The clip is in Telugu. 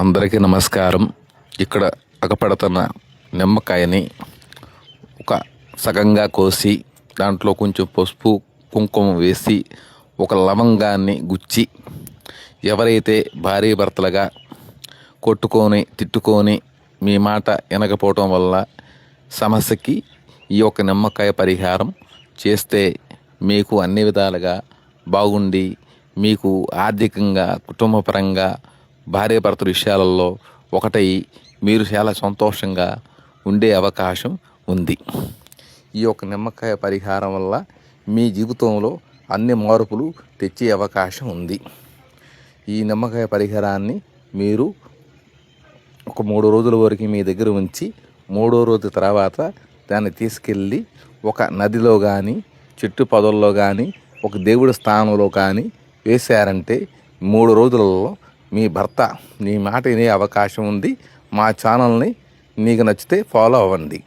అందరికీ నమస్కారం. ఇక్కడ అగపడుతున్న నిమ్మకాయని ఒక సగంగా కోసి దాంట్లో కొంచెం పసుపు కుంకుమ వేసి ఒక లవంగాన్ని గుచ్చి ఎవరైతే భార్య భర్తలుగా కొట్టుకొని తిట్టుకొని మీ మాట వినకపోవటం వల్ల సమస్యకి ఈ యొక్క నిమ్మకాయ పరిహారం చేస్తే మీకు అన్ని విధాలుగా బాగుండి మీకు ఆర్థికంగా కుటుంబపరంగా భార్యాభర్తల విషయాలలో ఒకటై మీరు చాలా సంతోషంగా ఉండే అవకాశం ఉంది. ఈ యొక్క నిమ్మకాయ పరిహారం వల్ల మీ జీవితంలో అన్ని మార్పులు తెచ్చే అవకాశం ఉంది. ఈ నిమ్మకాయ పరిహారాన్ని మీరు ఒక 3 రోజుల వరకు మీ దగ్గర ఉంచి 3వ రోజు తర్వాత దాన్ని తీసుకెళ్ళి ఒక నదిలో కానీ చెట్టు పొదల్లో కానీ ఒక దేవుడి స్థానంలో కానీ వేశారంటే 3 రోజులలో మీ భర్త నీ మాట వినే అవకాశం ఉంది. మా ఛానల్ని మీకు నచ్చితే ఫాలో అవ్వండి.